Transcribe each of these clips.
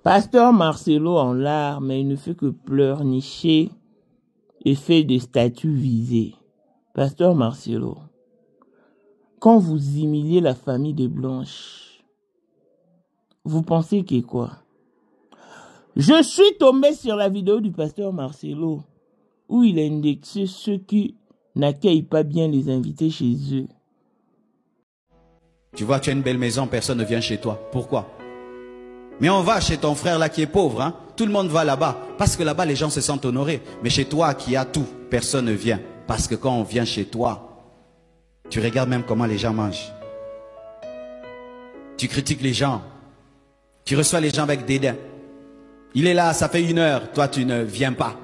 Pasteur Marcelo en larmes, il ne fait que pleurnicher et fait des statues visées. Pasteur Marcelo, quand vous humiliez la famille des Blanches, vous pensez que quoi? Je suis tombé sur la vidéo du pasteur Marcelo où il a indexé ceux qui n'accueillent pas bien les invités chez eux. Tu vois, tu as une belle maison, personne ne vient chez toi. Pourquoi? Mais on va chez ton frère là qui est pauvre, hein? Tout le monde va là-bas. Parce que là-bas, les gens se sentent honorés. Mais chez toi qui a tout, personne ne vient. Parce que quand on vient chez toi, tu regardes même comment les gens mangent. Tu critiques les gens. Tu reçois les gens avec dédain. Il est là, ça fait 1 heure. Toi, tu ne viens pas.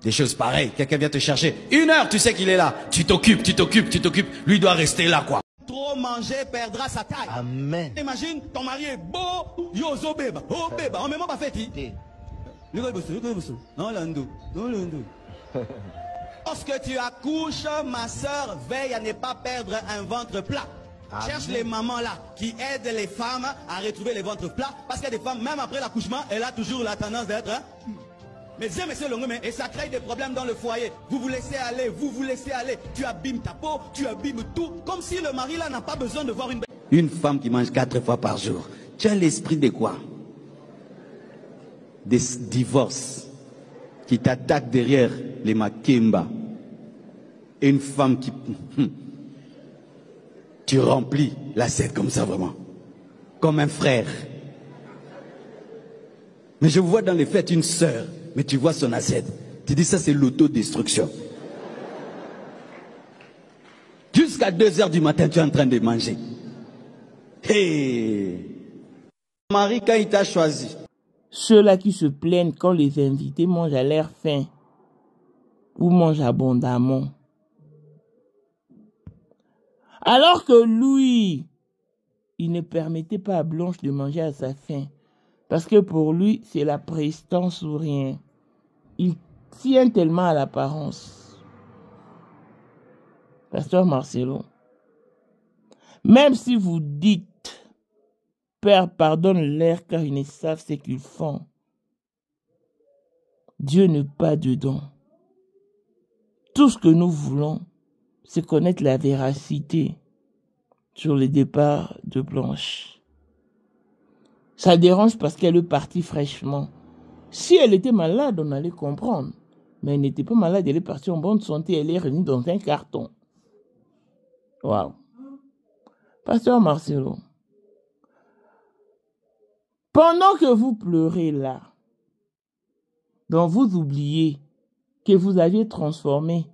Des choses pareilles. Quelqu'un vient te chercher. 1 heure, tu sais qu'il est là. Tu t'occupes, tu t'occupes, tu t'occupes. Lui doit rester là, quoi. Trop manger perdra sa taille. Amen. Imagine, ton mari est beau, yozo beba, oh beba, on ne m'a pas fait. Lorsque tu accouches, ma soeur, veille à ne pas perdre un ventre plat. Amen. Cherche les mamans là qui aident les femmes à retrouver les ventres plats. Parce qu'il y a des femmes, même après l'accouchement, elle a toujours la tendance d'être... Mais Dieu, monsieur Longomé, et ça crée des problèmes dans le foyer. Vous vous laissez aller, vous vous laissez aller. Tu abîmes ta peau, tu abîmes tout. Comme si le mari là n'a pas besoin de voir une femme qui mange 4 fois par jour. Tu as l'esprit de quoi? Des divorces qui t'attaquent derrière les makemba. Et une femme qui... Tu remplis l'assiette comme ça vraiment. Comme un frère. Mais je vois dans les fêtes une sœur. Mais tu vois son assiette. Tu dis ça c'est l'autodestruction. Jusqu'à 2 heures du matin, tu es en train de manger. Hey! Marie, quand il t'a choisi. Ceux-là qui se plaignent quand les invités mangent à l'air faim ou mangent abondamment. Alors que lui, il ne permettait pas à Blanche de manger à sa faim. Parce que pour lui, c'est la prestance ou rien. Il tient tellement à l'apparence. Pasteur Marcelo, même si vous dites, Père, pardonne-leur car ils ne savent ce qu'ils font, Dieu n'est pas dedans. Tout ce que nous voulons, c'est connaître la véracité sur le départ de Blanche. Ça dérange parce qu'elle est partie fraîchement. Si elle était malade, on allait comprendre. Mais elle n'était pas malade, elle est partie en bonne santé, elle est revenue dans un carton. Waouh. Pasteur Marcelo, pendant que vous pleurez là, donc vous oubliez que vous aviez transformé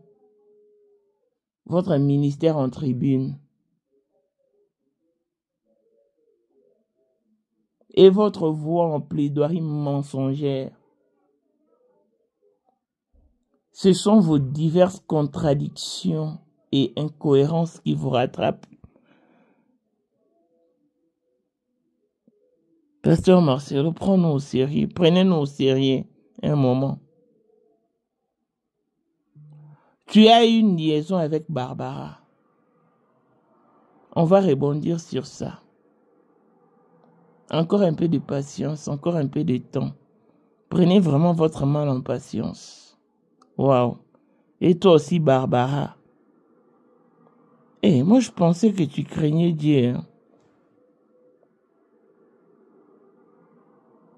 votre ministère en tribune. Et votre voix en plaidoirie mensongère. Ce sont vos diverses contradictions et incohérences qui vous rattrapent. Pasteur Marcelo, prenez-nous au sérieux. Prenez-nous au sérieux un moment. Tu as eu une liaison avec Barbara. On va rebondir sur ça. Encore un peu de patience, encore un peu de temps. Prenez vraiment votre mal en patience. Waouh. Et toi aussi, Barbara. Eh, moi je pensais que tu craignais Dieu. Hein.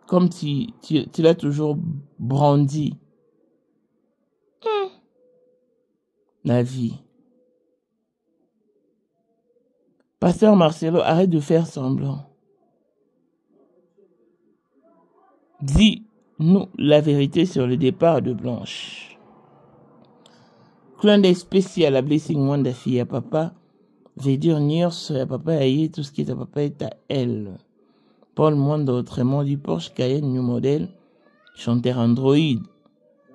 Comme tu l'as toujours brandi. La vie. Pasteur Marcelo, arrête de faire semblant. Dis-nous la vérité sur le départ de Blanche. Clin d'œil spécial à Blessing Wanda fille à papa. Veut dire Niers à papa aïe, tout ce qui est à papa est à elle. Paul Mwanda autrement du Porsche Cayenne New Model. Chanteur Android.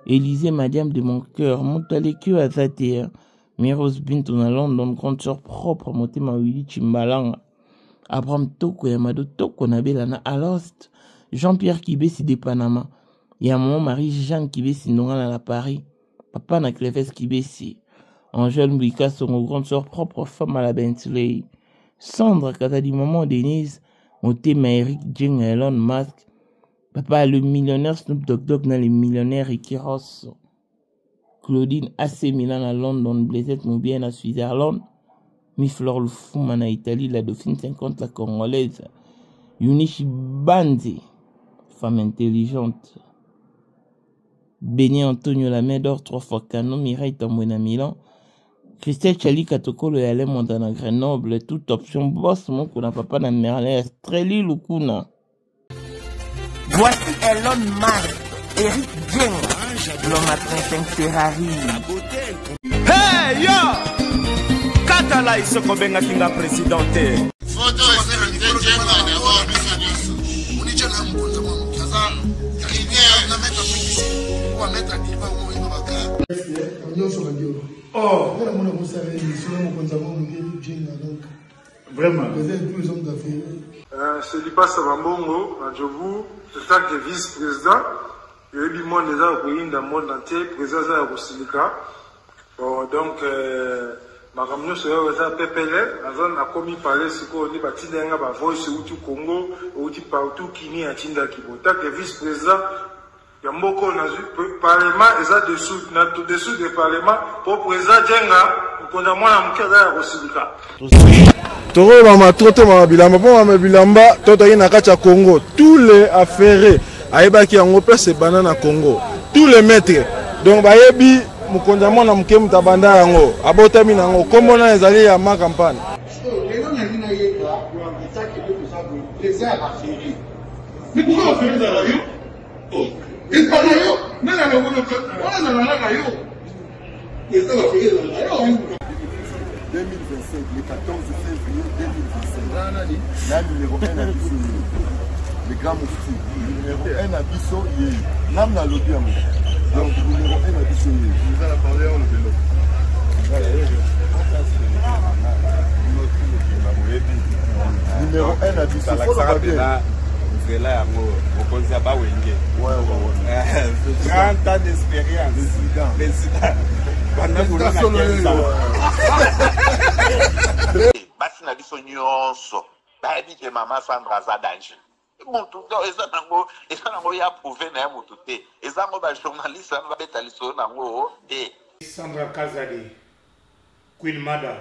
Élisée Madiam de mon cœur. Montalekio à Zatea. Miros Bintou na London. Grande sœur propre. Motema Willy Chimbalanga. Abraham Toko Yamado Toko Nabelana Alost. Jean-Pierre Kibesi de Panama. Il y a mon mari Jean Kibesi Nongal à Paris. Papa na Cleves Kibesi. Angèle Mbika son grande sœur propre femme à la Bentley. Sandra Katadi Maman Denise. Motema Eric Jeng Elon Musk. Papa le millionnaire Snoop Dogg dans les millionnaires Ricky Ross. Claudine AC Milan à London, Blaisette Moubien à Switzerland. Mi Flore Lufuma en Italie, la Dauphine 50 la Congolaise. Yunichi Bandi, femme intelligente. Béni Antonio la main d'or 3 fois canon, Mireille Tambouena Milan. Christelle Chali Katokolo et Alain Montana Grenoble, toute option boss, mon qu'on n'a pas dans Merlin, Streli Lukuna. Voici Elon Musk, Eric Jeng, l'homme à 35 Ferrari. Hey yo! Katala iso kobenga kinga presidente. Photo Eric Jeng d'abord, on est déjà là, on va mettre un divan au moins. Oh, vraiment. C'est Lipa Sabambongo, à Djobu, le tant que vice-président. Il y a eu du monde déjà au pays, dans le monde entier, président de la Rosilika. Donc, ma ramener sur le PPL, la zone a commis parler ce qu'on dit, bâti d'un gars, voice ou tout Congo, ou tout partout, qui n'y a Tinda Kibo. Tant que vice-président, il y a beaucoup de parlement, et ça dessous du parlement, pour président Djenga, pour qu'on a moins à la Rosilika. Toro mama toto mama bilamba po mama bilamba toto yi na kacha Congo tous les affairés ayebaki yango pese banana Congo tous les maîtres donc bayebi mukonza mona muke mutabanda yango abotami nango komona ezali ya ma campagne mais pourquoi on fait ça là yo oh et pas là yo mais là on a là yo et ça va faire là 2025, le 14 février 2025. La numéro 1 à Bissau. Le grand moufti. Numéro 1 à Bissau, il est. L'âme n'a l'objet à moi. Donc, numéro 1 à Bissau, il est. Nous allons parler en le vélo. Numéro 1 à Bissau. Il faut le rappeler. C'est là, au Konzaba Wenge. Ouais. 30 ans d'expérience. Président. Basi na biso nyonso bayebi ke mama Sandra aza danger mutu eza nango ya prouve na ye mutu te eza ngo bajournaliste ano babeta lisolo nango te. Sandra Kazadi, Queen Mada,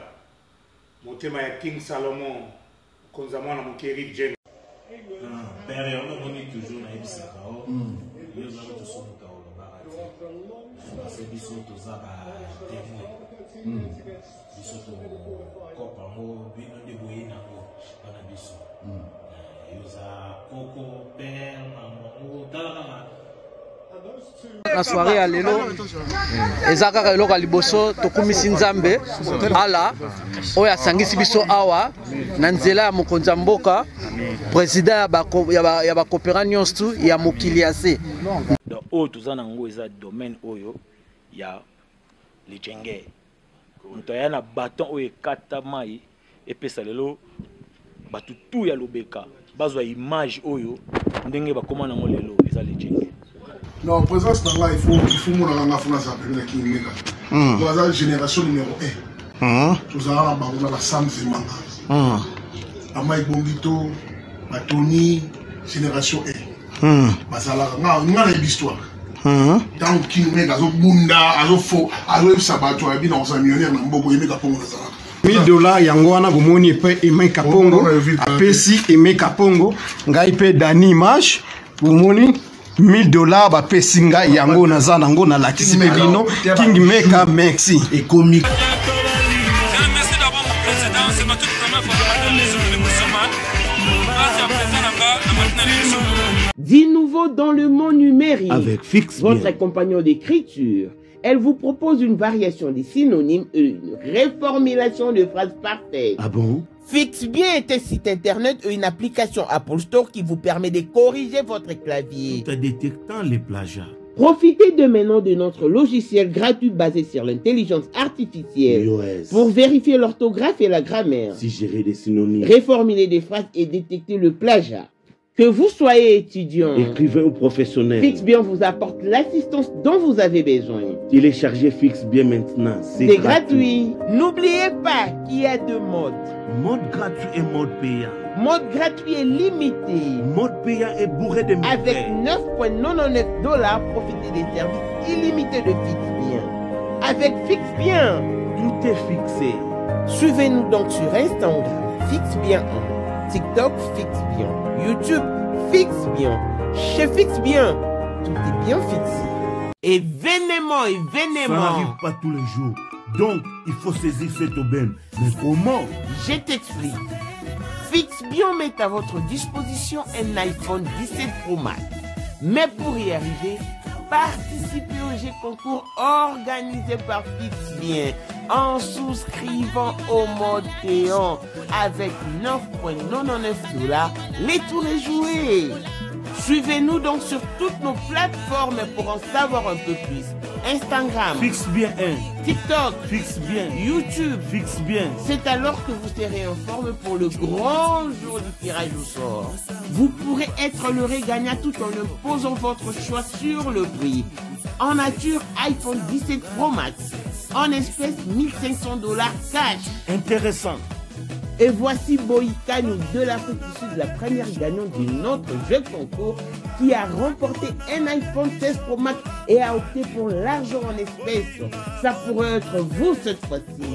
motema ya King Salomon, konza mwana moke Eric Jeng. Père, on a connu toujours na ebisaka o yo za to so muta o barati parce que biso to za ba témoin biso to kopa mo bino de boyina ko bana biso yo za koko père maman tala na soirée ya lelo eza kaka eloko ya liboso tokumisi nzambe ala oyo asangisi biso awa na nzela ya mokonzi ya mboka président ya bakopera nyonso ya mokili ya se donc oyo toza nango eza domaine oyo ya lijenge moto aya na baton oyo ekata mai epesa lelo bato tu ya lobeka bazwa image oyo ndenge bakoma nango lelo eza lijenge. Non, présence dans là, il faut mon la France avec qui mega. Dans la génération numéro 1. Tous à la barre la Sam Zemanga. Amai Bongito, Tony, génération 1. Basala nga l'histoire. Tant qui mega zo bunda, azo fo, azo sabato abi dans sa millionnaire na mboko yemeka pongo na sala. $1000 yango wana bomoni pe Emeka Pongo apesi Emeka Pongo ngai pe Dani Image bomoni $1000 ba pesinga yango naza nango na lakisi bino King Meka merci et comique. Merci d'avoir mon président, c'est ma toute première fois dans les de Moussaman. Dit nouveau dans le monde numérique. Avec Fixe votre compagnon d'écriture. Elle vous propose une variation des synonymes et une reformulation de phrases parfaites. Ah bon? Fixe bien est un site internet et une application Apple Store qui vous permet de corriger votre clavier. Tout en détectant les plagiats. Profitez de maintenant de notre logiciel gratuit basé sur l'intelligence artificielle pour vérifier l'orthographe et la grammaire, suggérer des synonymes, réformuler des phrases et détecter le plagiat. Que vous soyez étudiant, écrivain ou professionnel, Fixbien vous apporte l'assistance dont vous avez besoin. Téléchargez Fixbien maintenant, c'est gratuit. N'oubliez pas qu'il y a deux modes. Mode gratuit et mode payant. Mode gratuit est limité. Mode payant est bourré de méfaits. Avec 9,99 $, profitez des services illimités de Fixbien. Avec Fixbien, tout est fixé. Suivez-nous donc sur Instagram, Fixbien, TikTok, Fixbien, YouTube, Fixbien. Chez Fixbien, tout est bien fixé. Événement. Ça n'arrive pas tous les jours. Donc, il faut saisir cette aubaine. Mais comment? Je t'explique. Fixbien met à votre disposition un iPhone 17 Pro Max. Mais pour y arriver, participez au jeu concours organisé par Fixbien en souscrivant au mode payant avec 9,99 $. Les tours est joué. Suivez-nous donc sur toutes nos plateformes pour en savoir un peu plus. Instagram, Fixbien 1, TikTok, Fixbien, YouTube, Fixbien. C'est alors que vous serez informé pour le grand jour du tirage au sort. Vous pourrez être l'heureux gagnant tout en imposant votre choix sur le prix. En nature, iPhone 17 Pro Max. En espèces, 1500 $ cash. Intéressant. Et voici Boïkano de l'Afrique du Sud, la première gagnante de notre jeu concours qui a remporté un iPhone 16 Pro Max et a opté pour l'argent en espèces. Ça pourrait être vous cette fois-ci.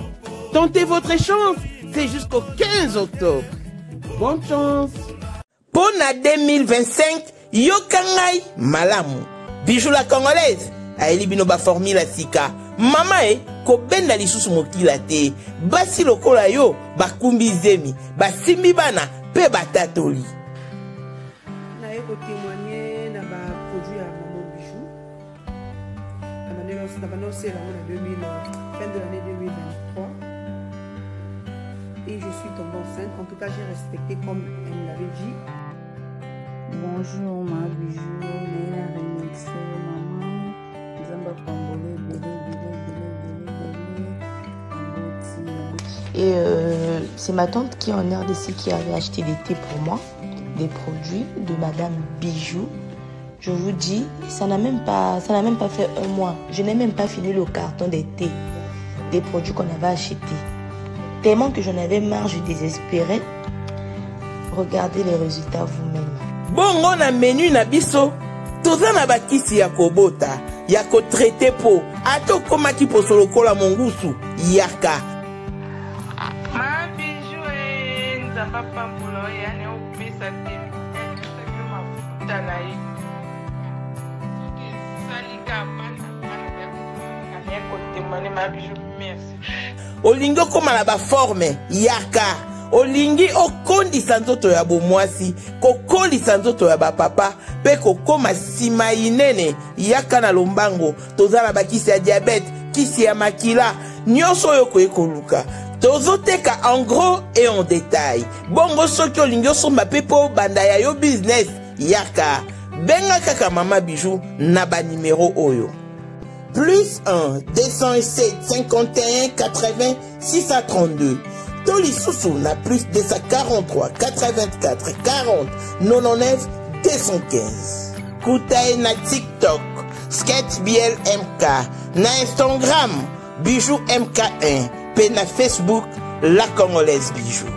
Tentez votre chance, c'est jusqu'au 15 octobre. Bonne chance. Pour la 2025, Yokangai Malamu. Bijou la congolaise. Aeli binoba formula sika. Mama kobenda lisusu mokila te. Basi lokola yo bakumbi zemi. Basimbi bana pe batatoli. Na eko témoigner na ba produit à Maman Bijou. Na banoncé la fin de l'année 2023. Et je suis tombée enceinte. En tout cas, j'ai respecté comme elle me l'avait dit. Bonjour ma Bijou, Léa Remixé, maman. Zamba Pambole, Et c'est ma tante qui est en RDC qui avait acheté des thés pour moi, des produits de Madame Bijou. Je vous dis, ça n'a même pas fait un mois. Je n'ai même pas fini le carton des thés, des produits qu'on avait achetés. Tellement que j'en avais marre, je désespérais. Regardez les résultats vous-même. Bongo na menu na biso, toza na bakisi ya kobota, ya ko traité po, ato koma ki posolo kola mongusu, yaka. Ma Bijou nzamba pambulo ya ne opesa te. Ma futa na yi. Salika bana ya kote mane ma Bijou, merci. Olingo koma na ba forme, yaka. Olingi okondisa nzoto ya bomwasi, kokolisa nzoto ya bapapa, pe kokoma sima inene, yaka na lombango, tozala bakisi ya diabète, kisi ya makila, nyonso yo koluka. Tozoteka en gros et en détail. Bongo soki olingi osomba pe po banda ya yo business, yaka. Benga kaka Mama Bijou na ba numéro oyo. Plus 1 207 51 80 632. Toli Soussou na plus 243 84 40 99 215. Koutae na TikTok, Sketch BL MK, na Instagram, Bijou MK1, pe na Facebook, La Congolaise Bijou.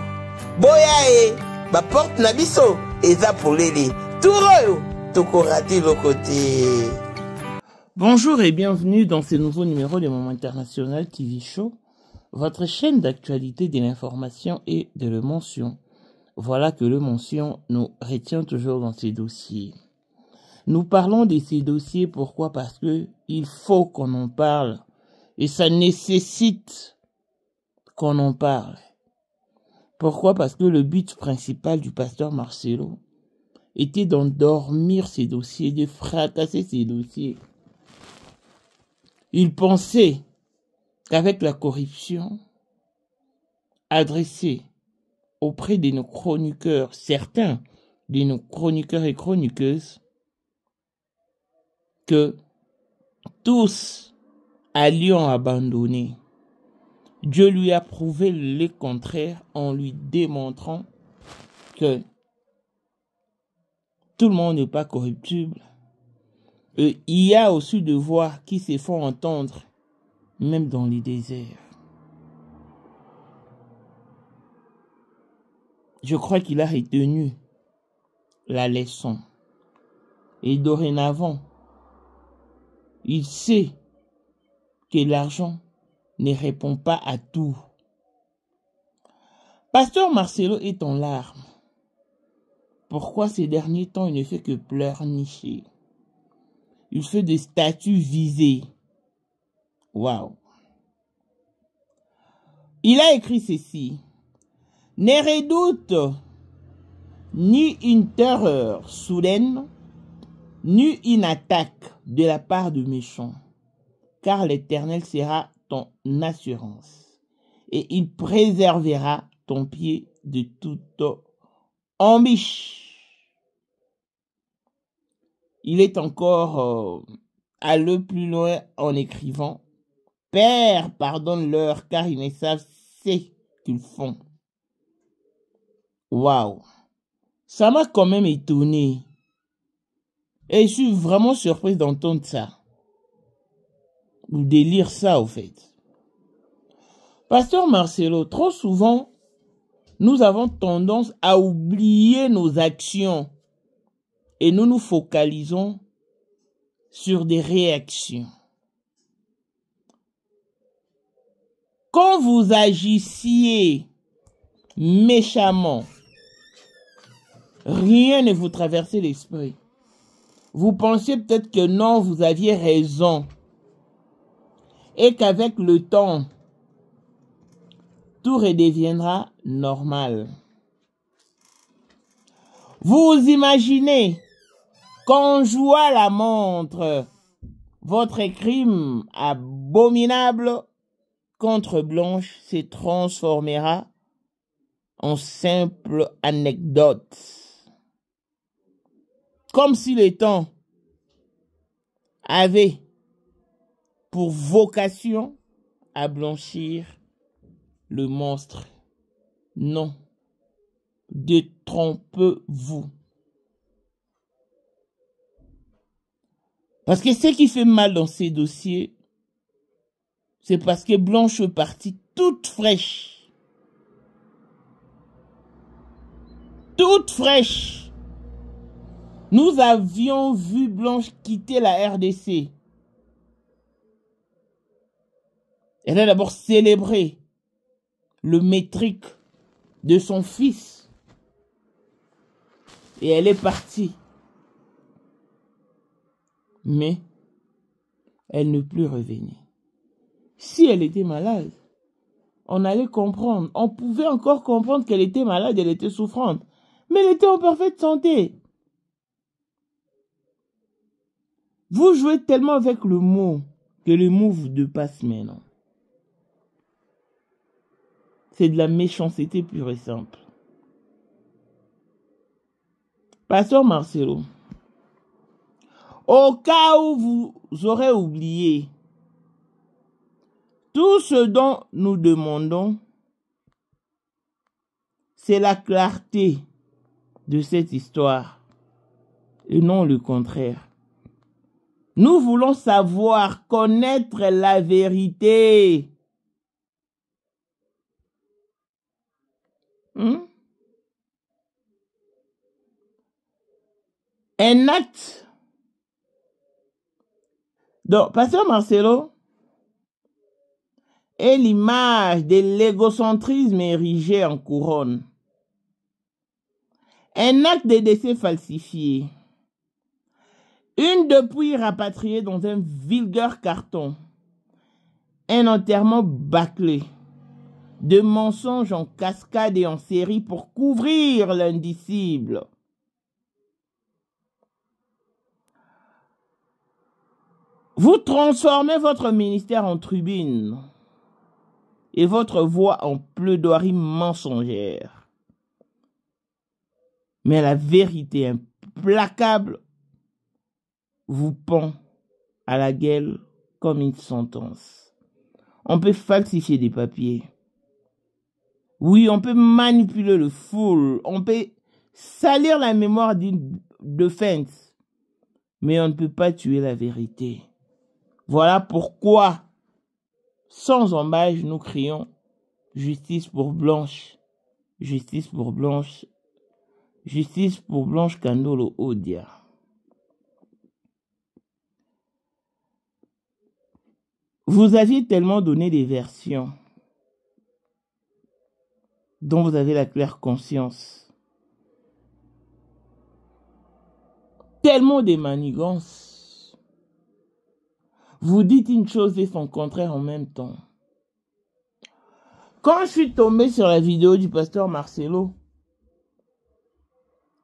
Boya ba porte na biso, eza polele, touroyo, toko raté le côté. Bonjour et bienvenue dans ce nouveau numéro de Moment International TV Show. Votre chaîne d'actualité de l'information et de l'émotion. Voilà que l'émotion nous retient toujours dans ces dossiers. Nous parlons de ces dossiers, pourquoi? Parce que il faut qu'on en parle. Et ça nécessite qu'on en parle. Pourquoi? Parce que le but principal du pasteur Marcelo était d'endormir ces dossiers, de fracasser ces dossiers. Il pensait qu'avec la corruption adressée auprès de nos chroniqueurs, certains de nos chroniqueurs et chroniqueuses, que tous allions abandonner. Dieu lui a prouvé le contraire en lui démontrant que tout le monde n'est pas corruptible. Il y a aussi des voix qui se font entendre, même dans les déserts. Je crois qu'il a retenu la leçon. Et dorénavant, il sait que l'argent ne répond pas à tout. Pasteur Marcelo est en larmes. Pourquoi ces derniers temps il ne fait que pleurnicher? Il fait des statues visées. Waouh. Il a écrit ceci. Ne redoute ni une terreur soudaine, ni une attaque de la part du méchant, car l'Éternel sera ton assurance, et il préservera ton pied de toute embûche. Il est encore allé plus loin en écrivant, Père, pardonne-leur, car ils ne savent ce qu'ils font. Waouh! Ça m'a quand même étonné. Et je suis vraiment surprise d'entendre ça. Ou de lire ça, au fait. Pasteur Marcelo, trop souvent, nous avons tendance à oublier nos actions et nous nous focalisons sur des réactions. Quand vous agissiez méchamment, rien ne vous traversait l'esprit. Vous pensiez peut-être que non, vous aviez raison. Et qu'avec le temps, tout redeviendra normal. Vous imaginez qu'en jouant la montre, votre crime abominable contre Blanche se transformera en simple anecdote. Comme si le temps avait pour vocation à blanchir le monstre. Non, détrompez-vous. Parce que ce qui fait mal dans ces dossiers, c'est parce que Blanche est partie toute fraîche. Toute fraîche. Nous avions vu Blanche quitter la RDC. Elle a d'abord célébré le métrique de son fils. Et elle est partie. Mais elle ne plus revenir. Si elle était malade, on allait comprendre. On pouvait encore comprendre qu'elle était malade, elle était souffrante. Mais elle était en parfaite santé. Vous jouez tellement avec le mot que le mot vous dépasse maintenant. C'est de la méchanceté pure et simple. Pasteur Marcelo, au cas où vous aurez oublié, tout ce dont nous demandons, c'est la clarté de cette histoire et non le contraire. Nous voulons savoir, connaître la vérité. Un acte. Donc, Pasteur Marcelo est l'image de l'égocentrisme érigé en couronne. Un acte de décès falsifié. Une dépouille rapatriée dans un vulgaire carton. Un enterrement bâclé. De mensonges en cascade et en série pour couvrir l'indicible. Vous transformez votre ministère en tribune et votre voix en plaidoirie mensongère. Mais la vérité implacable vous pend à la gueule comme une sentence. On peut falsifier des papiers. Oui, on peut manipuler le foule. On peut salir la mémoire d'une self-defense. Mais on ne peut pas tuer la vérité. Voilà pourquoi, sans embâche, nous crions justice pour Blanche. Justice pour Blanche. Justice pour Blanche Kandolo Odia. Vous aviez tellement donné des versions dont vous avez la claire conscience. Tellement de manigances. Vous dites une chose et son contraire en même temps. Quand je suis tombé sur la vidéo du pasteur Marcelo,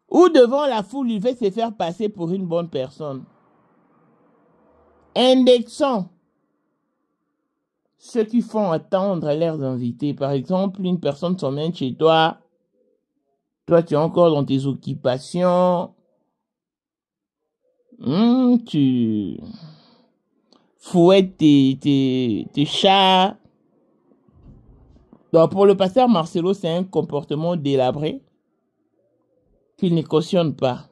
où devant la foule, il veut se faire passer pour une bonne personne, indexant ceux qui font attendre leurs invités. Par exemple, une personne s'emmène chez toi, toi tu es encore dans tes occupations, tu fouettes tes chats. Donc pour le pasteur Marcelo, c'est un comportement délabré qu'il ne cautionne pas.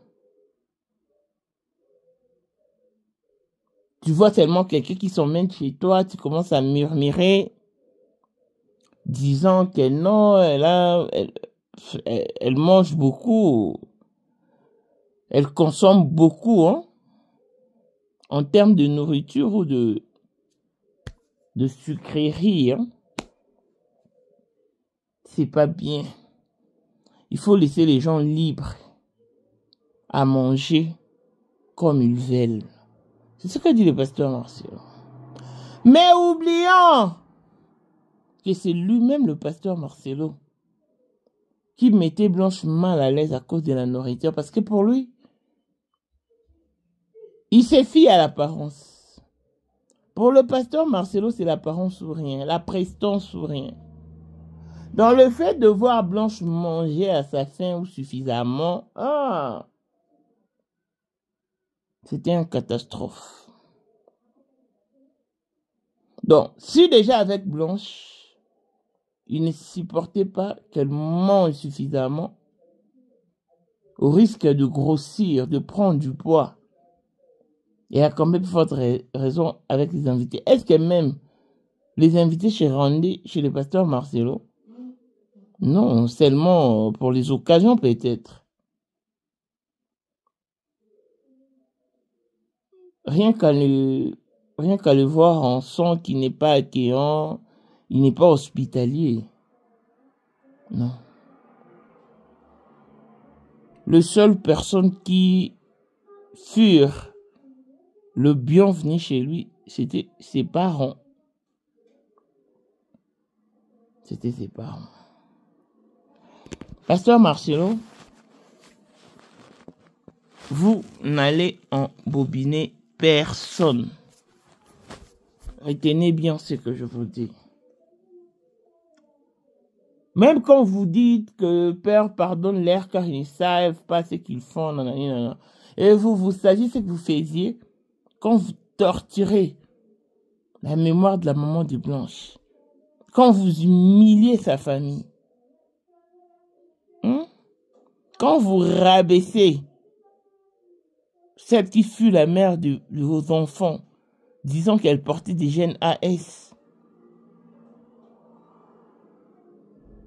Tu vois tellement quelqu'un qui s'emmène chez toi, tu commences à murmurer, disant que non, elle mange beaucoup, elle consomme beaucoup, hein, en termes de nourriture ou de sucrerie, hein. C'est pas bien. Il faut laisser les gens libres à manger comme ils veulent. C'est ce que dit le pasteur Marcelo. Mais oublions que c'est lui-même, le pasteur Marcelo, qui mettait Blanche mal à l'aise à cause de la nourriture. Parce que pour lui, il se fie à l'apparence. Pour le pasteur Marcelo, c'est l'apparence ou rien, la prestance ou rien. Dans le fait de voir Blanche manger à sa faim ou suffisamment, c'était une catastrophe. Donc, si déjà avec Blanche, il ne supportait pas qu'elle mange suffisamment, au risque de grossir, de prendre du poids, et a quand même forte raison avec les invités. Est-ce que même les invités chez Randy, chez le pasteur Marcelo, non, seulement pour les occasions peut-être. Rien qu'à le voir, on sent qu'il n'est pas accueillant, il n'est pas hospitalier. Non. Les seules personnes qui furent le bienvenu chez lui, c'était ses parents. C'était ses parents. Pasteur Marcelo, vous n'allez embobiner personne. Retenez bien ce que je vous dis. Même quand vous dites que Père pardonne-leur car ils ne savent pas ce qu'ils font, nanana, et vous saviez ce que vous faisiez quand vous torturez la mémoire de la maman de Blanche, quand vous humiliez sa famille, quand vous rabaissez celle qui fut la mère de vos enfants, disant qu'elle portait des gènes AS,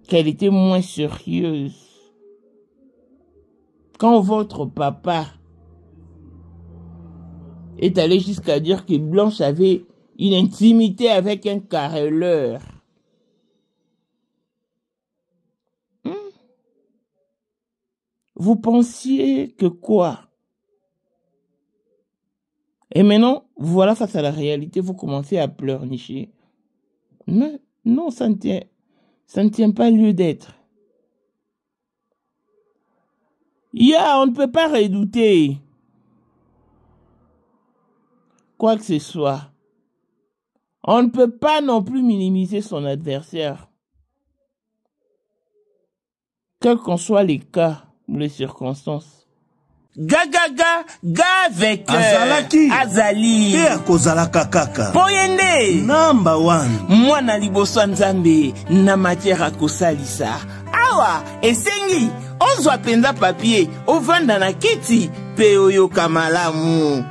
qu'elle était moins sérieuse, quand votre papa est allé jusqu'à dire que Blanche avait une intimité avec un carreleur, vous pensiez que quoi? Et maintenant, voilà, face à la réalité, vous commencez à pleurnicher. Mais non, ça ne tient pas lieu d'être. On ne peut pas redouter quoi que ce soit. On ne peut pas non plus minimiser son adversaire. Quels qu'en soient les cas ou les circonstances. Ga avec Azali kozalaka kaka Poyende number 1 mwana liboso nzambe na matière akosalisa awa esengi ozwa penza papier ovanda na kiti pe oyo kamalamu.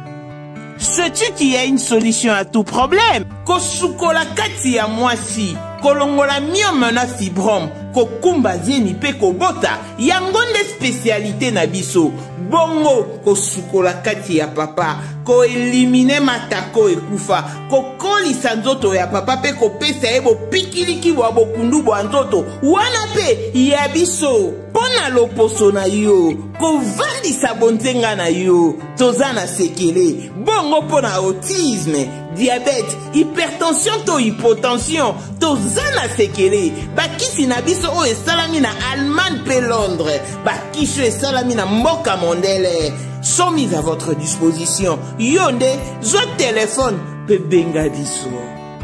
Sais-tu qu'il y a une solution à tout problème? Kosukola kati ya mwasi, kolongola myome na fibrome, kokumba zeni pe kobota, yango nde spécialité na biso. Bongo kosukola kati ya papa, ko elimine matako ekufa, kokolisa nzoto ya papa pe kopesa ye bopikiliki bwa bokundu bwa nzoto, wana pe ya biso. Pona loposo na yo, kovandisa bonzenga na yo, toza na sekele. Bongo pona autisme, diabète, hypertension to hypotension, toza na sekele. Bakisi na biso o esalami na Allemagne pe Londres, bakisho esalami na mboka mondele, sont mis à votre disposition. Yonde, zo téléphone pe benga biso.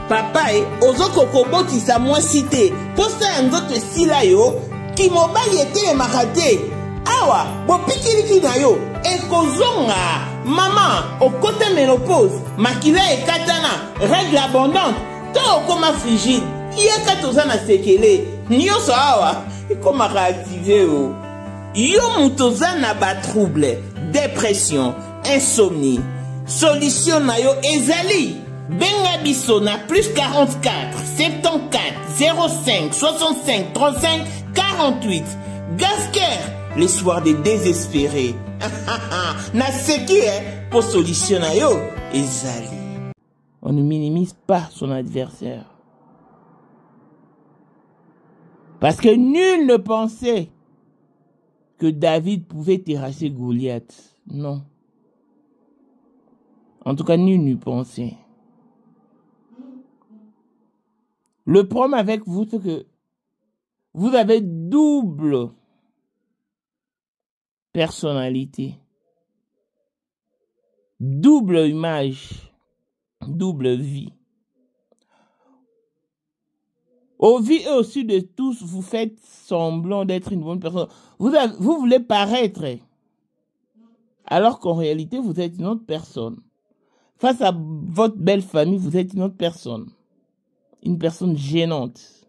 Papa ozoko kobotisa mwasi te, posa ya nzoto esila yo, ki mobali ete makate. Awa, bopikiliki na yo, ekozonga. Maman, okote ménopause, makila ekatana, règle abondante, to okoma frigide, yeka toza na sekele, nyonso awa, ekoma réactiver o. Yo mutoza na ba trouble, dépression, insomnie. Solution na yo ezali. Benga biso na plus 44 74 05 65 35 48. Gasker, les soirs des désespérés. Na seki pour solution na yo ezali. On ne minimise pas son adversaire. Parce que nul ne pensait que David pouvait terrasser Goliath. Non. En tout cas, nul n'y pensait. Le problème avec vous, c'est que vous avez double personnalité, double image, double vie. Au vu et au su de tous, vous faites semblant d'être une bonne personne. Vous voulez paraître, alors qu'en réalité, vous êtes une autre personne. Face à votre belle famille, vous êtes une autre personne. Une personne gênante.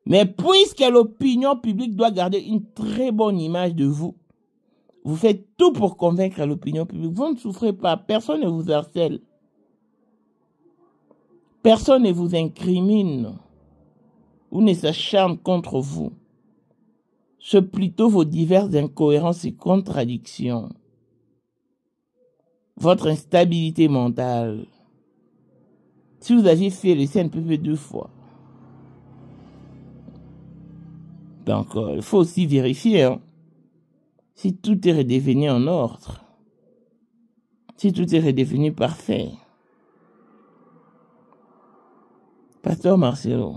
Mais puisque l'opinion publique doit garder une très bonne image de vous, vous faites tout pour convaincre l'opinion publique. Vous ne souffrez pas. Personne ne vous harcèle. Personne ne vous incrimine ou ne s'acharne contre vous. C'est plutôt vos diverses incohérences et contradictions. Votre instabilité mentale. Si vous aviez fait le CNPP 2 fois. Donc, il faut aussi vérifier si tout est redevenu en ordre. Si tout est redevenu parfait. Pasteur Marcelo.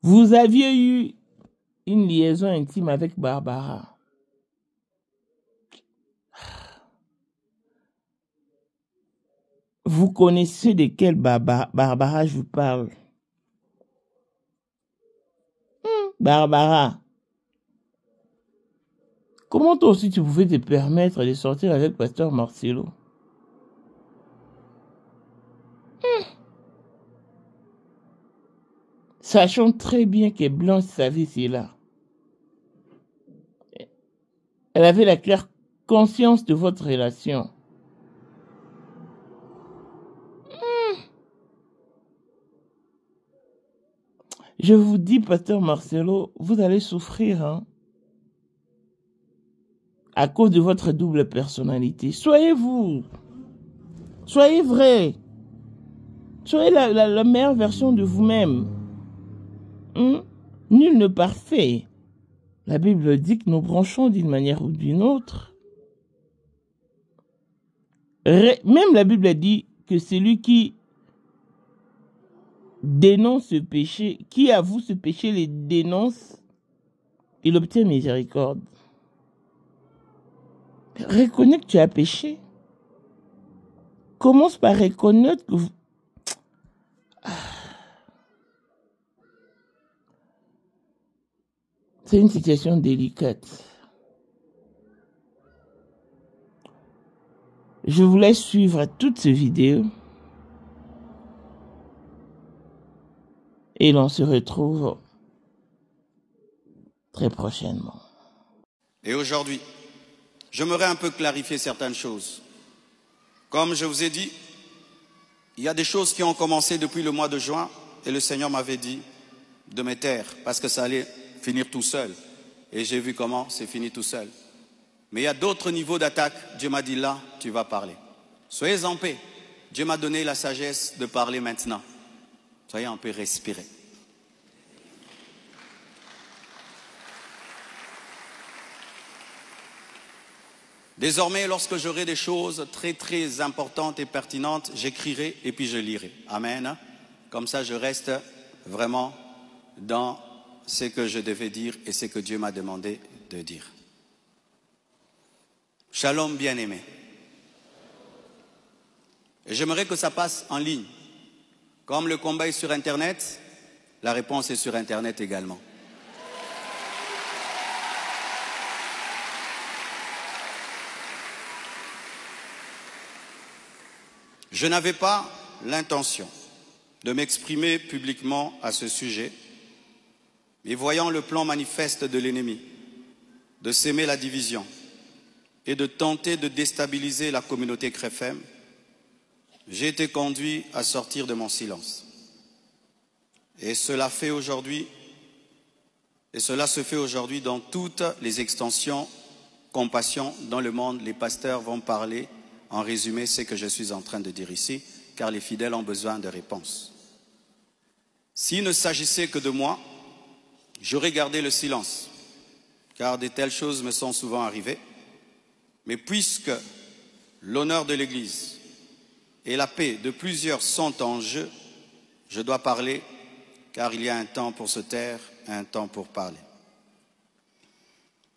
Vous aviez eu une liaison intime avec Barbara. Vous connaissez de quelle Barbara je vous parle? Barbara. Comment toi aussi tu pouvais te permettre de sortir avec Pasteur Marcelo? Sachant très bien que Blanche savait cela. Elle avait la claire conscience de votre relation. Je vous dis, Pasteur Marcelo, vous allez souffrir à cause de votre double personnalité. Soyez vous. Soyez vrai. Soyez la meilleure version de vous-même. Nul ne parfait. La Bible dit que nous branchons d'une manière ou d'une autre. Même la Bible dit que celui qui dénonce ce péché, qui avoue ce péché, les dénonce, il obtient miséricorde. Reconnais que tu as péché. Commence par reconnaître que vous... C'est une situation délicate. Je vous laisse suivre toutes ces vidéos. Et l'on se retrouve très prochainement. Et aujourd'hui, j'aimerais un peu clarifier certaines choses. Comme je vous ai dit, il y a des choses qui ont commencé depuis le mois de juin et le Seigneur m'avait dit de me taire parce que ça allait finir tout seul. Et j'ai vu comment c'est fini tout seul. Mais il y a d'autres niveaux d'attaque. Dieu m'a dit là, tu vas parler. Soyez en paix. Dieu m'a donné la sagesse de parler maintenant. Soyez en paix, respirez. Désormais, lorsque j'aurai des choses très très importantes et pertinentes, j'écrirai et puis je lirai. Amen. Comme ça, je reste vraiment dans ce que je devais dire et ce que Dieu m'a demandé de dire. Shalom bien-aimé. Et j'aimerais que ça passe en ligne. Comme le combat est sur Internet, la réponse est sur Internet également. Je n'avais pas l'intention de m'exprimer publiquement à ce sujet, mais voyant le plan manifeste de l'ennemi, de s'aimer la division et de tenter de déstabiliser la communauté Krefem, j'ai été conduit à sortir de mon silence. Et cela se fait aujourd'hui dans toutes les extensions compassion dans le monde. Les pasteurs vont parler en résumé ce que je suis en train de dire ici, car les fidèles ont besoin de réponses. S'il ne s'agissait que de moi, j'aurais gardé le silence, car de telles choses me sont souvent arrivées. Mais puisque l'honneur de l'Église et la paix de plusieurs sont en jeu, je dois parler, car il y a un temps pour se taire, un temps pour parler.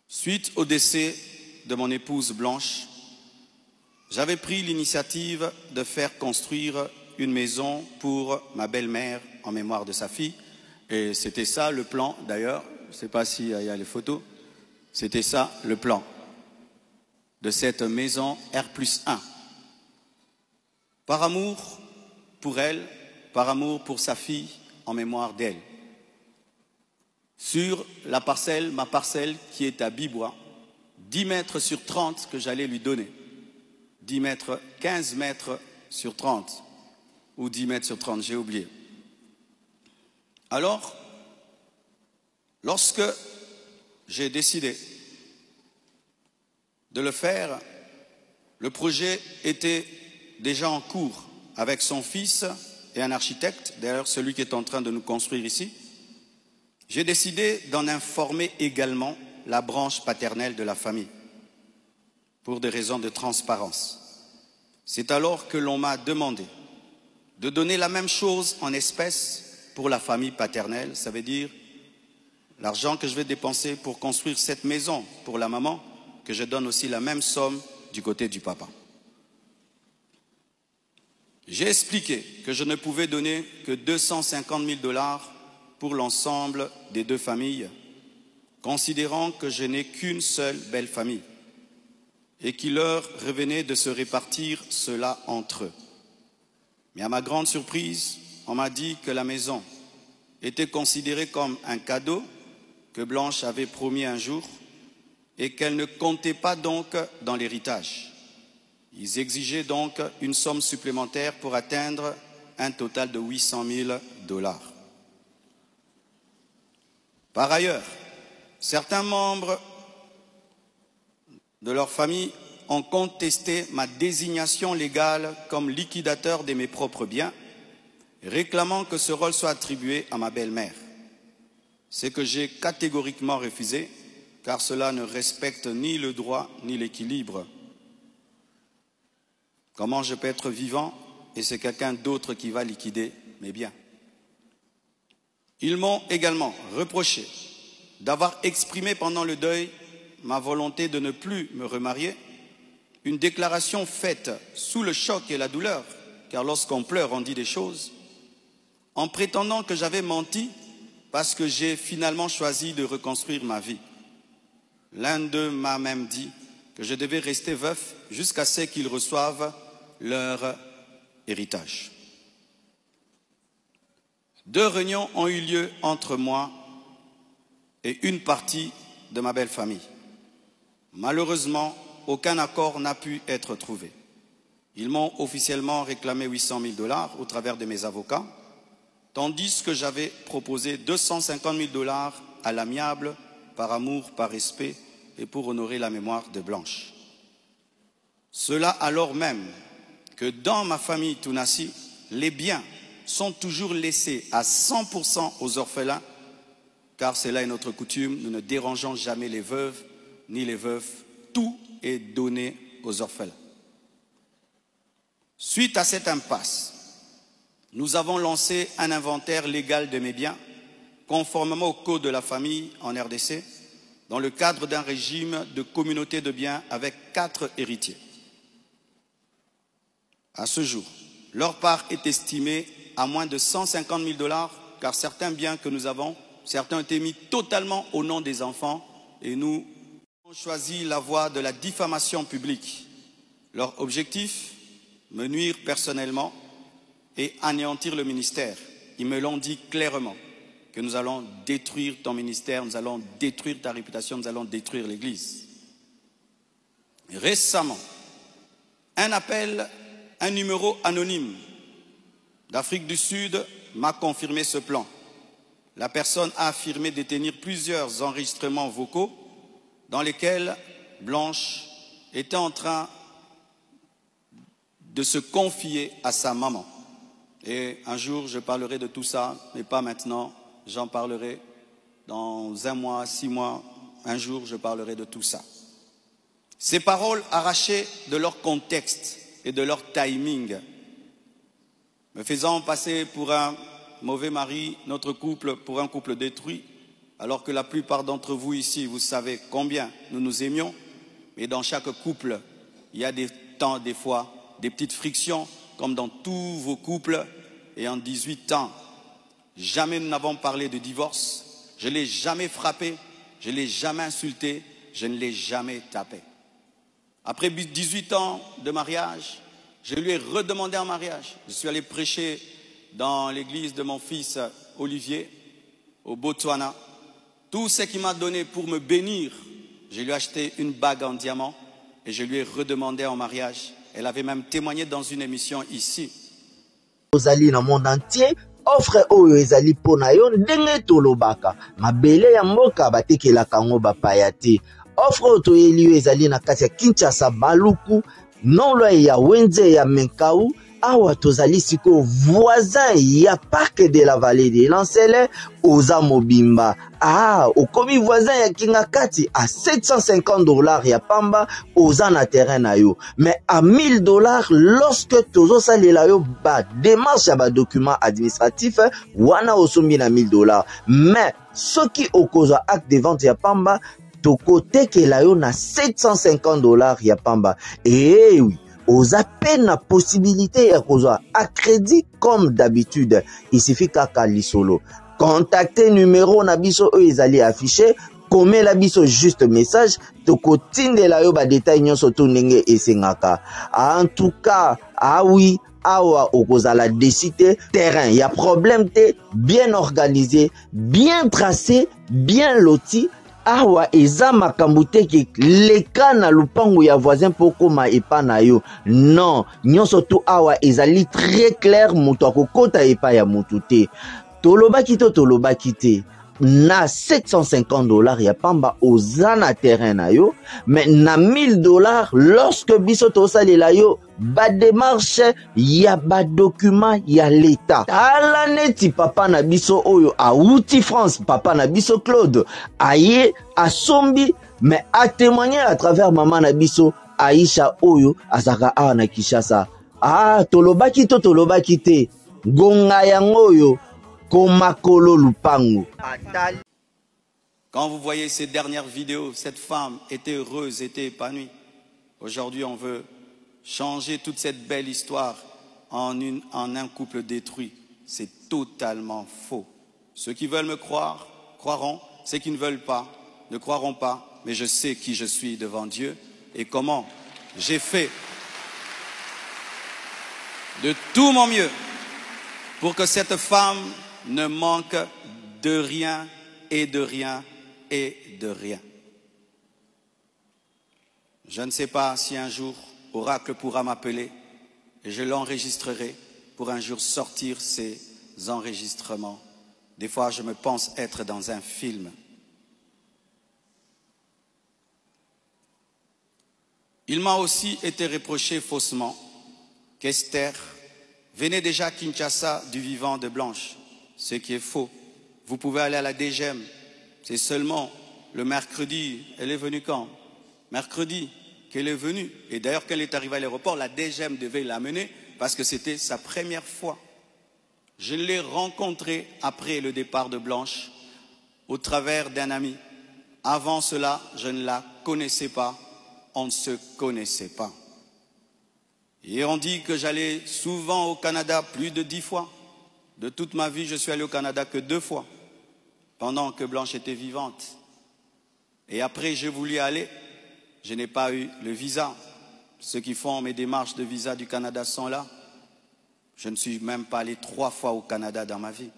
Suite au décès de mon épouse Blanche, j'avais pris l'initiative de faire construire une maison pour ma belle-mère en mémoire de sa fille. Et c'était ça le plan, d'ailleurs. Je ne sais pas s'il y a les photos. C'était ça le plan de cette maison R+1. Par amour pour elle, par amour pour sa fille, en mémoire d'elle. Sur la parcelle, ma parcelle qui est à Bibois, 10 mètres sur 30 que j'allais lui donner. 10 mètres, 15 mètres sur 30, ou 10 mètres sur 30, j'ai oublié. Alors, lorsque j'ai décidé de le faire, le projet était déjà en cours avec son fils et un architecte, d'ailleurs celui qui est en train de nous construire ici. J'ai décidé d'en informer également la branche paternelle de la famille, pour des raisons de transparence. C'est alors que l'on m'a demandé de donner la même chose en espèces pour la famille paternelle, ça veut dire l'argent que je vais dépenser pour construire cette maison pour la maman, que je donne aussi la même somme du côté du papa. J'ai expliqué que je ne pouvais donner que 250 000 $ pour l'ensemble des deux familles, considérant que je n'ai qu'une seule belle famille et qu'il leur revenait de se répartir cela entre eux. Mais à ma grande surprise, on m'a dit que la maison était considérée comme un cadeau que Blanche avait promis un jour et qu'elle ne comptait pas donc dans l'héritage. Ils exigeaient donc une somme supplémentaire pour atteindre un total de 800 000 $. Par ailleurs, certains membres de leur famille ont contesté ma désignation légale comme liquidateur de mes propres biens, réclamant que ce rôle soit attribué à ma belle-mère. Ce que j'ai catégoriquement refusé, car cela ne respecte ni le droit ni l'équilibre. Comment je peux être vivant et c'est quelqu'un d'autre qui va liquider mes biens? Ils m'ont également reproché d'avoir exprimé pendant le deuil ma volonté de ne plus me remarier, une déclaration faite sous le choc et la douleur, car lorsqu'on pleure, on dit des choses, en prétendant que j'avais menti parce que j'ai finalement choisi de reconstruire ma vie. L'un d'eux m'a même dit que je devais rester veuf jusqu'à ce qu'ils reçoivent leur héritage. 2 réunions ont eu lieu entre moi et une partie de ma belle famille. Malheureusement, aucun accord n'a pu être trouvé. Ils m'ont officiellement réclamé 800 000 $ au travers de mes avocats, tandis que j'avais proposé 250 000 $ à l'amiable, par amour, par respect et pour honorer la mémoire de Blanche. Cela alors même que dans ma famille Tounassi, les biens sont toujours laissés à 100% aux orphelins, car cela est notre coutume, nous ne dérangeons jamais les veuves ni les veufs, tout est donné aux orphelins. Suite à cette impasse, nous avons lancé un inventaire légal de mes biens, conformément au code de la famille en RDC, dans le cadre d'un régime de communauté de biens avec 4 héritiers. À ce jour, leur part est estimée à moins de 150 000 $, car certains biens que nous avons, certains ont été mis totalement au nom des enfants et nous avons choisi la voie de la diffamation publique. Leur objectif, me nuire personnellement et anéantir le ministère. Ils me l'ont dit clairement, que nous allons détruire ton ministère, nous allons détruire ta réputation, nous allons détruire l'Église. Récemment, un numéro anonyme d'Afrique du Sud m'a confirmé ce plan. La personne a affirmé détenir plusieurs enregistrements vocaux dans lesquels Blanche était en train de se confier à sa maman. Et un jour, je parlerai de tout ça, mais pas maintenant. J'en parlerai dans 1 mois, 6 mois. Un jour, je parlerai de tout ça. Ces paroles arrachées de leur contexte et de leur timing, me faisant passer pour un mauvais mari, notre couple pour un couple détruit, alors que la plupart d'entre vous ici, vous savez combien nous nous aimions, mais dans chaque couple, il y a des temps, des fois, des petites frictions, comme dans tous vos couples, et en 18 ans, jamais nous n'avons parlé de divorce, je ne l'ai jamais frappé, je ne l'ai jamais insulté, je ne l'ai jamais tapé. Après 18 ans de mariage, je lui ai redemandé en mariage. Je suis allé prêcher dans l'église de mon fils Olivier, au Botswana. Tout ce qu'il m'a donné pour me bénir, je lui ai acheté une bague en diamant et je lui ai redemandé en mariage. Elle avait même témoigné dans une émission ici. Ozali na monde entier, offre oyo ezali pona yo ndenge tolobaka. Mabele ya mboka batekela kango bapaya te. Offre oyo toyeli yo ezali na kati ya Kinshasa Baluku, nolo ya Wenze ya Menkau, awa tozali siko voisin ya parc de la vallée de Lancele, oza mobimba. Okomi voisin ya Kingakati à 750 $ ya pamba, oza na terrain na yo. Mais à 1000 $ lorsque tozo salela yo ba démarche ya ba document administratif, wana osombi na 1000 $. Mais soki okozwa acte de vente ya pamba, toko tekela yo na 750 $ ya pamba. Eh oui, oza peine la possibilité ya kozwa à crédit comme d'habitude. Il suffit kaka lisolo. Contactez numéro na biso oyo ezali affiché, komela biso juste message, toko tindela yo ba détail nyonso to ndenge esengaka. En tout cas, oui, awa okozala décider terrain, y a problème te, bien organisé, bien tracé, bien loti. Awa eza makambo te ki leka na lupango ya voisin poko ma epa na yo. Non, nyonso to awa ezali très clair, moto akokota epa ya motu te. Tolobaki te. Na 750 $ ya pamba oza na terrain na yo, mais na 1000 $, lorsque biso tosalela yo ba démarche ya ba document ya l'état. Tala neti papa na biso oyo auti France, papa na biso Claude aye asombi, mais a témoigné à travers maman na biso Aisha oyo azaka awa na Kinshasa. Tolobaki te gonga yango yo. Quand vous voyez ces dernières vidéos, cette femme était heureuse, était épanouie. Aujourd'hui, on veut changer toute cette belle histoire en un couple détruit. C'est totalement faux. Ceux qui veulent me croire, croiront. Ceux qui ne veulent pas, ne croiront pas. Mais je sais qui je suis devant Dieu et comment j'ai fait de tout mon mieux pour que cette femme ne manque de rien et de rien et de rien. Je ne sais pas si un jour Oracle pourra m'appeler et je l'enregistrerai pour un jour sortir ces enregistrements. Des fois, je me pense être dans un film. Il m'a aussi été reproché faussement qu'Esther venait déjà à Kinshasa du vivant de Blanche, ce qui est faux. Vous pouvez aller à la DGM, c'est seulement le mercredi. Elle est venue quand? Mercredi qu'elle est venue. Et d'ailleurs, quand elle est arrivée à l'aéroport, la DGM devait l'amener parce que c'était sa première fois. Je l'ai rencontrée après le départ de Blanche au travers d'un ami. Avant cela, je ne la connaissais pas. On ne se connaissait pas. Et on dit que j'allais souvent au Canada plus de 10 fois. De toute ma vie, je suis allé au Canada que 2 fois, pendant que Blanche était vivante. Et après, j'ai voulu aller, je n'ai pas eu le visa. Ceux qui font mes démarches de visa du Canada sont là. Je ne suis même pas allé 3 fois au Canada dans ma vie.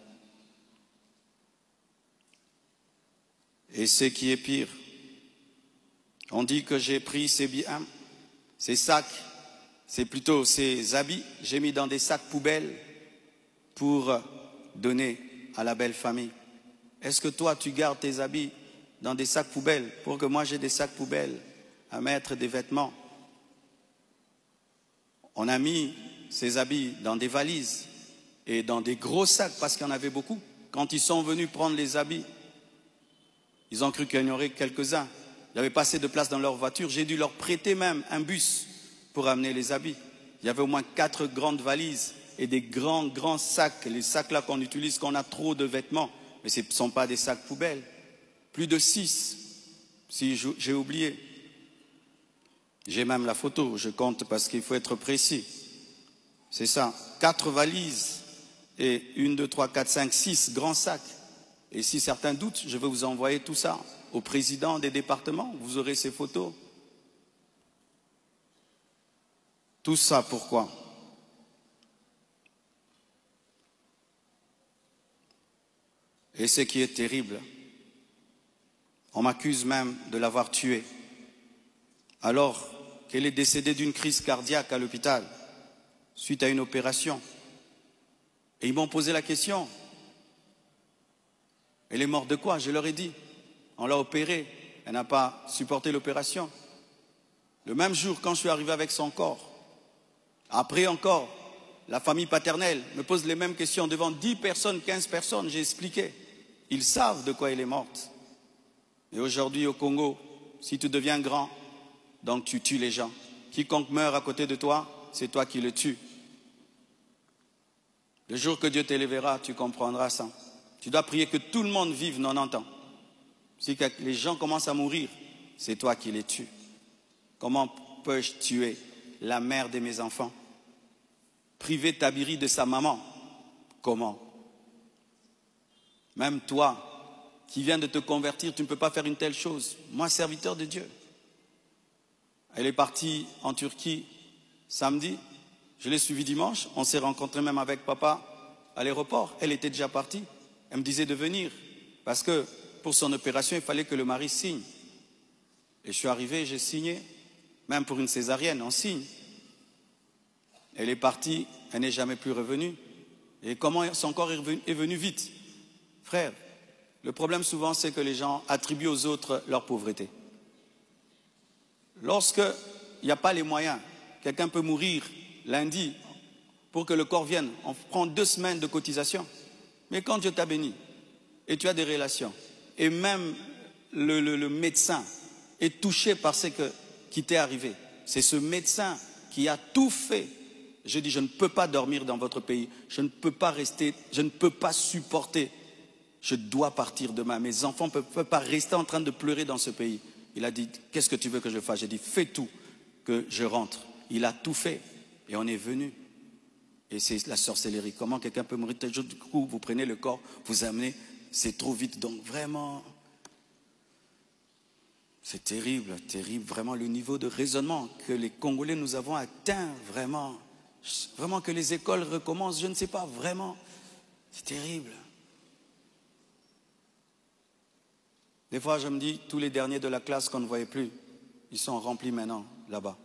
Et ce qui est pire, on dit que j'ai pris ces biens, ces sacs, c'est plutôt ces habits, j'ai mis dans des sacs poubelles pour donner à la belle famille. Est-ce que toi, tu gardes tes habits dans des sacs poubelles pour que moi j'ai des sacs poubelles à mettre des vêtements? On a mis ces habits dans des valises et dans des gros sacs parce qu'il y en avait beaucoup. Quand ils sont venus prendre les habits, ils ont cru qu'il y en aurait quelques-uns. Il n'y avait pas assez de place dans leur voiture. J'ai dû leur prêter même un bus pour amener les habits. Il y avait au moins 4 grandes valises et des grands sacs. Les sacs là qu'on utilise quand on a trop de vêtements. Mais ce ne sont pas des sacs poubelles. Plus de 6, si j'ai oublié. J'ai même la photo, je compte parce qu'il faut être précis. C'est ça, 4 valises et 1, 2, 3, 4, 5, 6 grands sacs. Et si certains doutent, je vais vous envoyer tout ça au président des départements. Vous aurez ces photos. Tout ça, pourquoi? Et ce qui est terrible, on m'accuse même de l'avoir tuée, alors qu'elle est décédée d'une crise cardiaque à l'hôpital, suite à une opération. Et ils m'ont posé la question, elle est morte de quoi? Je leur ai dit, on l'a opérée, elle n'a pas supporté l'opération. Le même jour, quand je suis arrivé avec son corps, après encore, la famille paternelle me pose les mêmes questions devant 10 personnes, 15 personnes, j'ai expliqué. Ils savent de quoi elle est morte. Et aujourd'hui au Congo, si tu deviens grand, donc tu tues les gens. Quiconque meurt à côté de toi, c'est toi qui le tues. Le jour que Dieu t'élèvera, tu comprendras ça. Tu dois prier que tout le monde vive 90 ans. Si les gens commencent à mourir, c'est toi qui les tues. Comment peux-je tuer la mère de mes enfants? Priver Tabiri de sa maman? Comment? Même toi, qui viens de te convertir, tu ne peux pas faire une telle chose. Moi, serviteur de Dieu. Elle est partie en Turquie samedi. Je l'ai suivie dimanche. On s'est rencontrés même avec papa à l'aéroport. Elle était déjà partie. Elle me disait de venir parce que pour son opération, il fallait que le mari signe. Et je suis arrivé, j'ai signé. Même pour une césarienne, on signe. Elle est partie, elle n'est jamais plus revenue. Et comment son corps est venu vite? Frère, le problème souvent, c'est que les gens attribuent aux autres leur pauvreté. Lorsqu'il n'y a pas les moyens, quelqu'un peut mourir lundi pour que le corps vienne. On prend 2 semaines de cotisation. Mais quand Dieu t'a béni et tu as des relations, et même le médecin est touché par ce qui t'est arrivé, c'est ce médecin qui a tout fait. Je dis, je ne peux pas dormir dans votre pays, je ne peux pas rester, je ne peux pas supporter, je dois partir demain. Mes enfants ne peuvent pas rester en train de pleurer dans ce pays. Il a dit, qu'est-ce que tu veux que je fasse? J'ai dit, fais tout, que je rentre. Il a tout fait et on est venu. Et c'est la sorcellerie. Comment quelqu'un peut mourir tel jour? Du coup, vous prenez le corps, vous amenez, c'est trop vite. Donc vraiment, c'est terrible, terrible. Vraiment le niveau de raisonnement que les Congolais nous avons atteint, vraiment. Vraiment que les écoles recommencent, je ne sais pas, vraiment. C'est terrible. Des fois, je me dis, tous les derniers de la classe qu'on ne voyait plus, ils sont remplis maintenant, là-bas.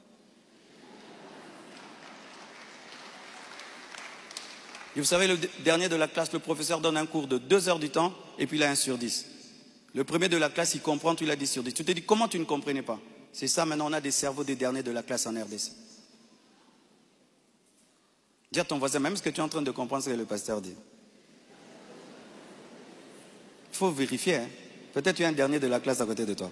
Et vous savez, le dernier de la classe, le professeur donne un cours de 2 heures du temps, et puis il a 1 sur 10. Le premier de la classe, il comprend, tu l'as 10 sur 10. Tu te dis, comment tu ne comprenais pas? C'est ça, maintenant, on a des cerveaux des derniers de la classe en RDC. Dis à ton voisin, même ce que tu es en train de comprendre, ce que le pasteur dit. Il faut vérifier, hein. Peut-être tu es un dernier de la classe à côté de toi.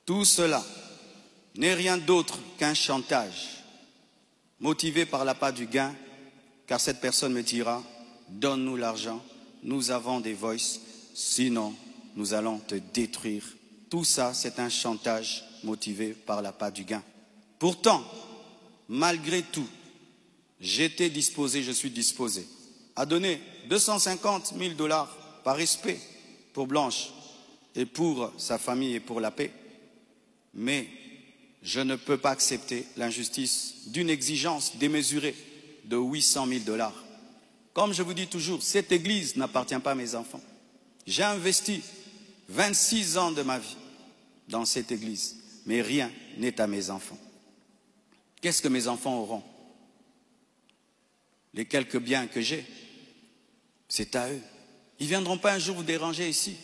Tout cela n'est rien d'autre qu'un chantage, motivé par l'appât du gain, car cette personne me dira, donne-nous l'argent, nous avons des voices, sinon nous allons te détruire. Tout ça, c'est un chantage motivé par l'appât du gain. Pourtant, malgré tout, j'étais disposé, je suis disposé à donner 250 000 $ par respect pour Blanche et pour sa famille et pour la paix. Mais je ne peux pas accepter l'injustice d'une exigence démesurée de 800 000 $. Comme je vous dis toujours, cette église n'appartient pas à mes enfants. J'ai investi 26 ans de ma vie dans cette église, mais rien n'est à mes enfants. Qu'est-ce que mes enfants auront? Les quelques biens que j'ai, c'est à eux. Ils ne viendront pas un jour vous déranger ici.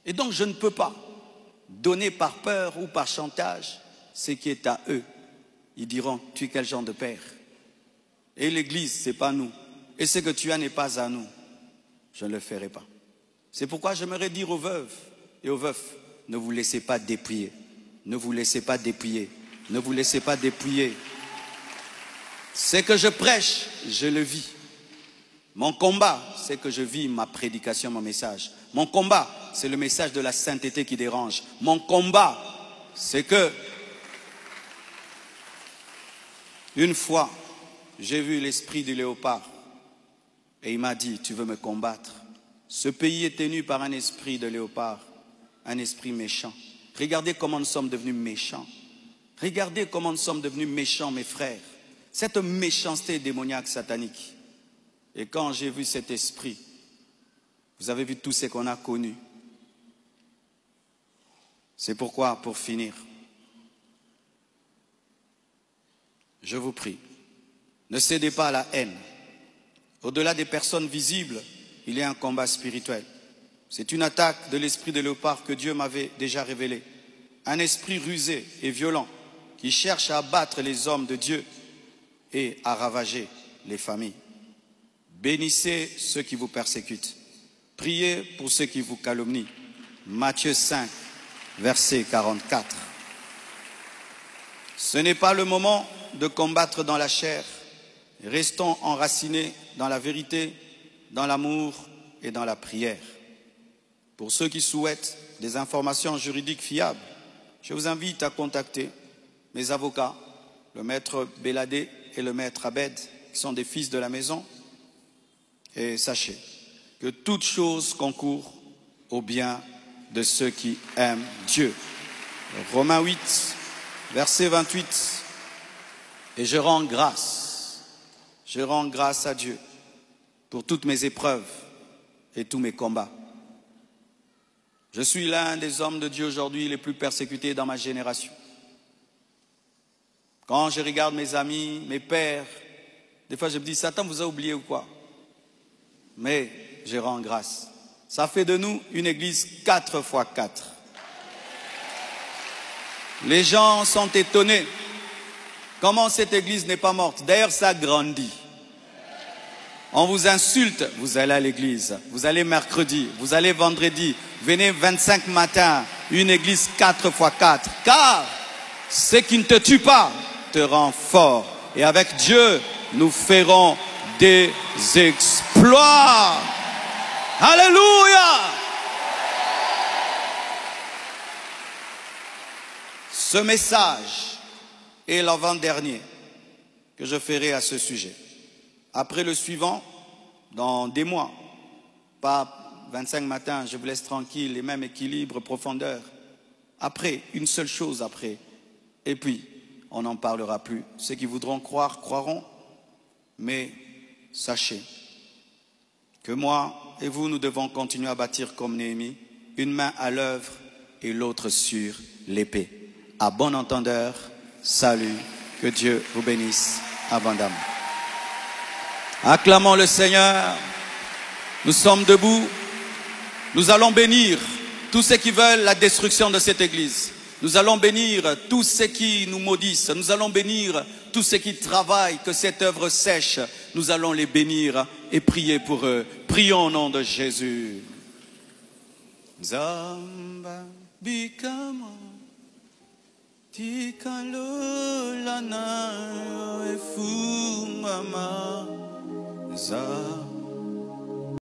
Et donc je ne peux pas donner par peur ou par chantage ce qui est à eux. Ils diront, tu es quel genre de père? Et l'église, ce n'est pas nous. Et ce que tu as n'est pas à nous. Je ne le ferai pas. C'est pourquoi j'aimerais dire aux veuves et aux veufs, ne vous laissez pas dépouiller. Ne vous laissez pas dépouiller. Ne vous laissez pas dépouiller. Ce que je prêche, je le vis. Mon combat, c'est que je vis ma prédication, mon message. Mon combat, c'est le message de la sainteté qui dérange. Mon combat, c'est que une fois, j'ai vu l'esprit du léopard et il m'a dit, tu veux me combattre? Ce pays est tenu par un esprit de léopard, un esprit méchant. Regardez comment nous sommes devenus méchants. Regardez comment nous sommes devenus méchants, mes frères. Cette méchanceté démoniaque satanique. Et quand j'ai vu cet esprit, vous avez vu tout ce qu'on a connu. C'est pourquoi, pour finir, je vous prie, ne cédez pas à la haine. Au-delà des personnes visibles, il y a un combat spirituel. C'est une attaque de l'esprit de léopard que Dieu m'avait déjà révélé. Un esprit rusé et violent qui cherche à abattre les hommes de Dieu et à ravager les familles. Bénissez ceux qui vous persécutent. Priez pour ceux qui vous calomnient. Matthieu 5, verset 44. Ce n'est pas le moment de combattre dans la chair. Restons enracinés dans la vérité, dans l'amour et dans la prière. Pour ceux qui souhaitent des informations juridiques fiables, je vous invite à contacter mes avocats, le maître Béladé et le maître Abed, qui sont des fils de la maison. Et sachez que toute chose concourt au bien de ceux qui aiment Dieu. Romains 8, verset 28. Et je rends grâce à Dieu pour toutes mes épreuves et tous mes combats. Je suis l'un des hommes de Dieu aujourd'hui les plus persécutés dans ma génération. Quand je regarde mes amis, mes pères, des fois je me dis, Satan vous a oublié ou quoi? Mais je rends grâce. Ça fait de nous une église 4x4. Les gens sont étonnés. Comment cette église n'est pas morte? D'ailleurs, ça grandit. On vous insulte, vous allez à l'église. Vous allez mercredi, vous allez vendredi. Venez 25 matins, une église 4x4. Car ce qui ne te tue pas te rend fort. Et avec Dieu, nous ferons des exploits. Alléluia! Ce message est l'avant-dernier que je ferai à ce sujet. Après le suivant, dans des mois, pas 25 matins, je vous laisse tranquille, les mêmes équilibres, profondeur. Après, une seule chose après. Et puis, on n'en parlera plus. Ceux qui voudront croire, croiront. Mais sachez que moi et vous, nous devons continuer à bâtir comme Néhémie, une main à l'œuvre et l'autre sur l'épée. À bon entendeur, salut, que Dieu vous bénisse abondamment. Acclamons le Seigneur. Nous sommes debout. Nous allons bénir tous ceux qui veulent la destruction de cette église. Nous allons bénir tous ceux qui nous maudissent. Nous allons bénir tous ceux qui travaillent, que cette œuvre sèche. Nous allons les bénir et prier pour eux. Prions au nom de Jésus. Zamba bikama tikalo lana efumama za